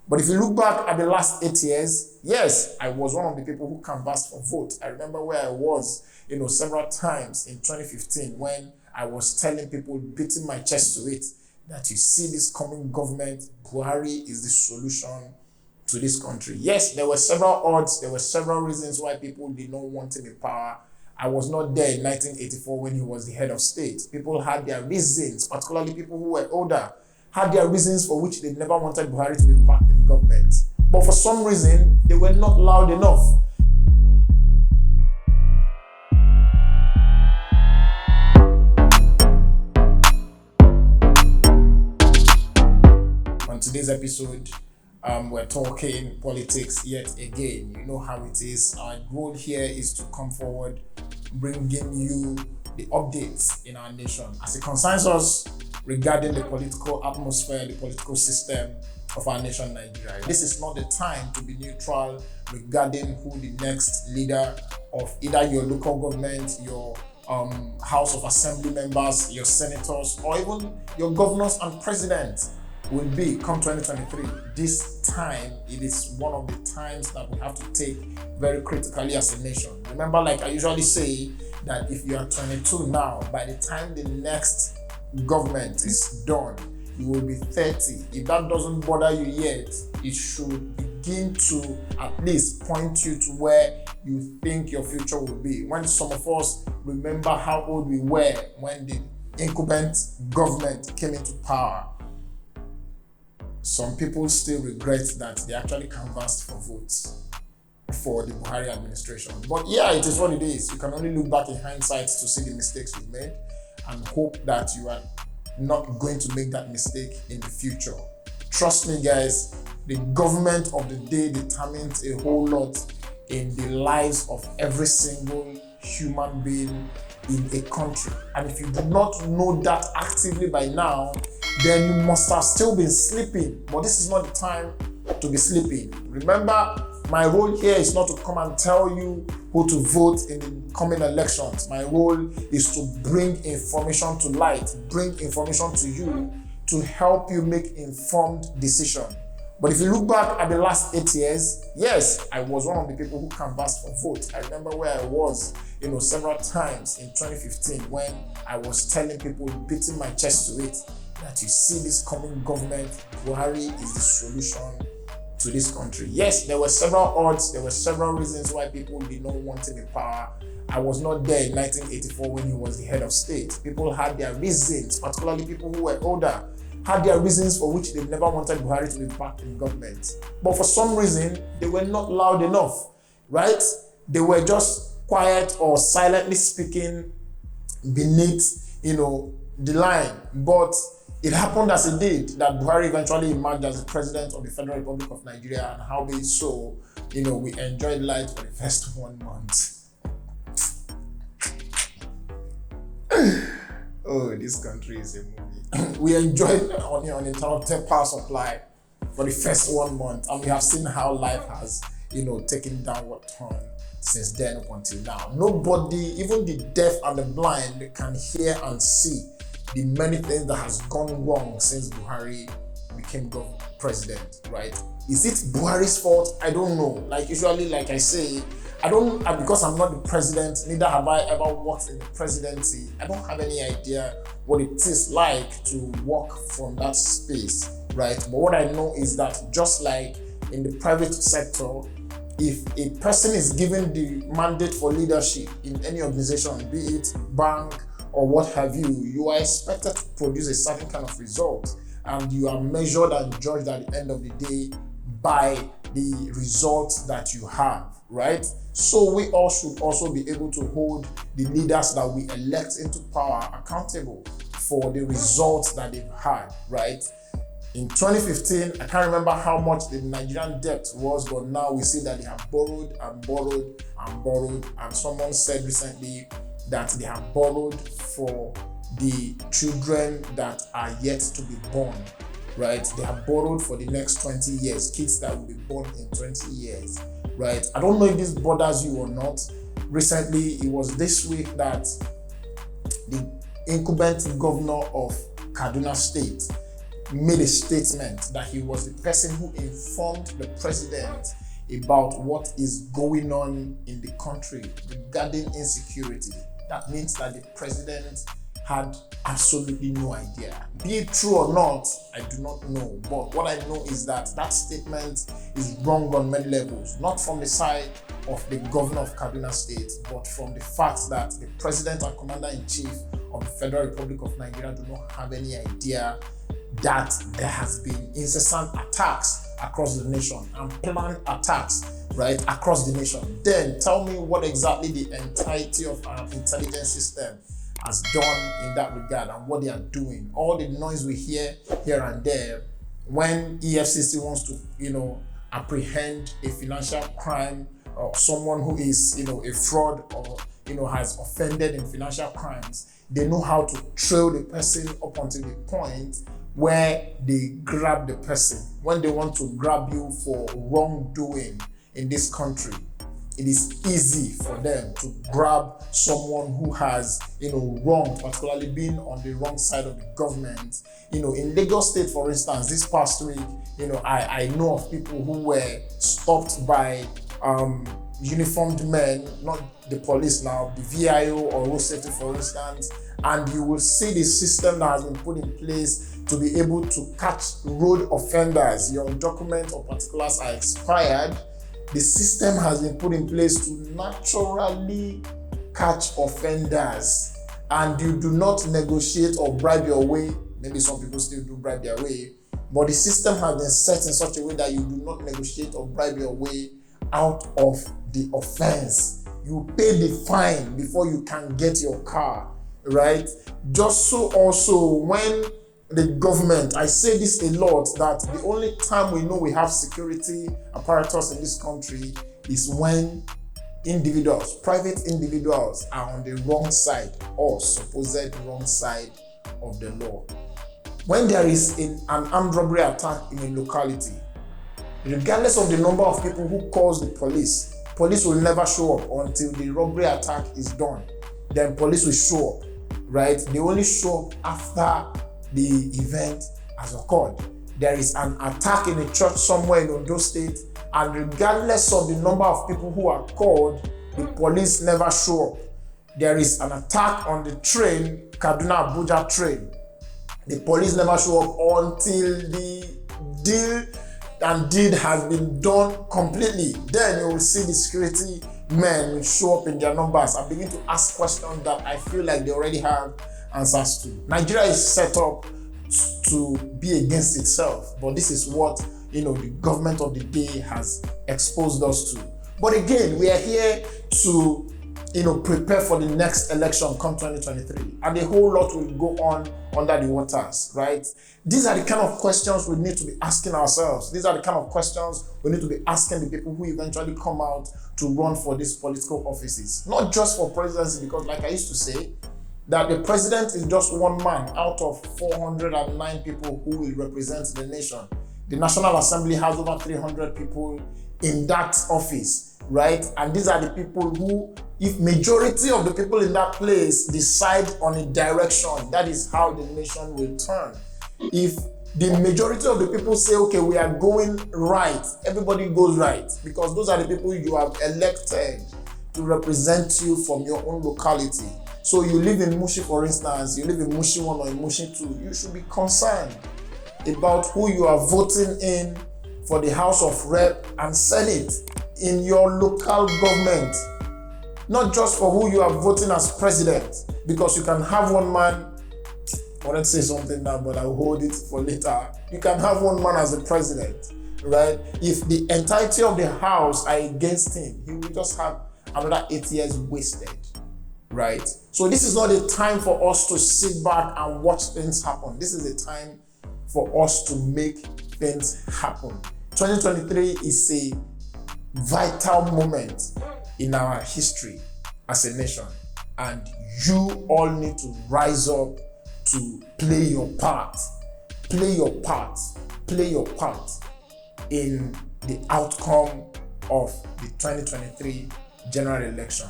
But if you look back at the last 8 years, yes, I was one of the people who canvassed for vote. I remember where I was, several times in 2015 when I was telling people, beating my chest to it, that you see this coming government, Buhari is the solution to this country. Yes, there were several odds, there were several reasons why people did not want him in power. I was not there in 1984 when he was the head of state. People had their reasons, particularly people who were older, had their reasons for which they never wanted Buhari to be back in government. But for some reason, they were not loud enough. On today's episode, we're talking politics yet again. You know how it is. Our goal here is to come forward, bringing you the updates in our nation as it concerns us regarding the political atmosphere, the political system of our nation, Nigeria. This is not the time to be neutral regarding who the next leader of either your local government, your House of Assembly members, your senators, or even your governors and presidents will be come 2023. This time, it is one of the times that we have to take very critically as a nation. Remember, like I usually say, that if you are 22 now, by the time the next government is done, you will be 30. If that doesn't bother you yet, it should begin to at least point you to where you think your future will be. When some of us remember how old we were when the incumbent government came into power, some people still regret that they actually canvassed for votes for the Buhari administration. But yeah, it is what it is. You can only look back in hindsight to see the mistakes you've made and hope that you are not going to make that mistake in the future. Trust me, guys, the government of the day determines a whole lot in the lives of every single human being in a country. And if you do not know that actively by now, then you must have still been sleeping. But this is not the time to be sleeping. Remember, my role here is not to come and tell you who to vote in the coming elections. My role is to bring information to light, bring information to you to help you make informed decisions. But if you look back at the last 8 years, yes, I was one of the people who canvassed for vote. I remember where I was, several times in 2015 when I was telling people, beating my chest to it, that you see this coming government, Buhari is the solution to this country. Yes, there were several odds, there were several reasons why people did not want him in power. I was not there in 1984 when he was the head of state. People had their reasons, particularly people who were older, had their reasons for which they never wanted Buhari to be back in government. But for some reason, they were not loud enough, right? They were just quiet or silently speaking beneath, the line. But it happened as it did that Buhari eventually emerged as the president of the Federal Republic of Nigeria, and how be so, we enjoyed life for the first 1 month. Oh, this country is a movie. We enjoyed uninterrupted power supply for the first 1 month, and we have seen how life has, taken downward turn since then up until now. Nobody, even the deaf and the blind, can hear and see the many things that has gone wrong since Buhari became president, right? Is it Buhari's fault? I don't know. Like usually, like I say, because I'm not the president, neither have I ever worked in the presidency. I don't have any idea what it is like to work from that space, right? But what I know is that just like in the private sector, if a person is given the mandate for leadership in any organization, be it bank, or what have you, you are expected to produce a certain kind of result, and you are measured and judged at the end of the day by the results that you have, right? So we all should also be able to hold the leaders that we elect into power accountable for the results that they've had, right? In 2015, I can't remember how much the Nigerian debt was, but now we see that they have borrowed and borrowed and borrowed, and someone said recently that they have borrowed for the children that are yet to be born, right? They have borrowed for the next 20 years, kids that will be born in 20 years, right? I don't know if this bothers you or not. Recently, it was this week that the incumbent governor of Kaduna State made a statement that he was the person who informed the president about what is going on in the country regarding insecurity. That means that the president had absolutely no idea. Be it true or not, I do not know. But what I know is that that statement is wrong on many levels, not from the side of the governor of Kaduna State, but from the fact that the president and commander-in-chief of the Federal Republic of Nigeria do not have any idea that there has been incessant attacks across the nation and planned attacks, right, across the nation. Then tell me what exactly the entirety of our intelligence system has done in that regard and what they are doing. All the noise we hear here and there when EFCC wants to, apprehend a financial crime or someone who is, a fraud or, has offended in financial crimes, they know how to trail the person up until the point where they grab the person. When they want to grab you for wrongdoing in this country, it is easy for them to grab someone who has, wronged, particularly being on the wrong side of the government. In Lagos State, for instance, this past week, I know of people who were stopped by uniformed men, not the police now, the VIO or road safety, for instance, and you will see the system that has been put in place to be able to catch road offenders. Your document or particulars are expired. The system has been put in place to naturally catch offenders, and you do not negotiate or bribe your way. Maybe some people still do bribe their way, but the system has been set in such a way that you do not negotiate or bribe your way out of the offense. You pay the fine before you can get your car, right? Just so also when the government, I say this a lot, that the only time we know we have security apparatus in this country is when individuals, private individuals, are on the wrong side or supposed wrong side of the law. When there is an armed robbery attack in a locality, regardless of the number of people who calls the police will never show up until the robbery attack is done. Then police will show up, right? They only show up after the event has occurred. There is an attack in a church somewhere in Ondo State, and regardless of the number of people who are called, the police never show up. There is an attack on the train, Kaduna Abuja train. The police never show up until the deed has been done completely. Then you will see the security men will show up in their numbers and begin to ask questions that I feel like they already have answers to. Nigeria is set up to be against itself, but this is what the government of the day has exposed us to. But again, we are here to prepare for the next election come 2023, and a whole lot will go on under the waters, right? These are the kind of questions we need to be asking ourselves. These are the kind of questions we need to be asking the people who eventually come out to run for these political offices, not just for presidency, because like I used to say, that the president is just one man out of 409 people who will represent the nation. The National Assembly has over 300 people in that office, right? And these are the people who, if majority of the people in that place decide on a direction, that is how the nation will turn. If the majority of the people say, okay, we are going right, everybody goes right, because those are the people you have elected to represent you from your own locality. So you live in Mushi, for instance, you live in Mushi 1 or in Mushi 2, you should be concerned about who you are voting in for the House of Rep and Senate in your local government. Not just for who you are voting as president, because you can have one man, I wanted to say something now, but I'll hold it for later. You can have one man as the president, right? If the entirety of the House are against him, he will just have another 8 years wasted. Right? So this is not a time for us to sit back and watch things happen. This is a time for us to make things happen. 2023 is a vital moment in our history as a nation, and you all need to rise up to play your part. Play your part. Play your part in the outcome of the 2023 general election.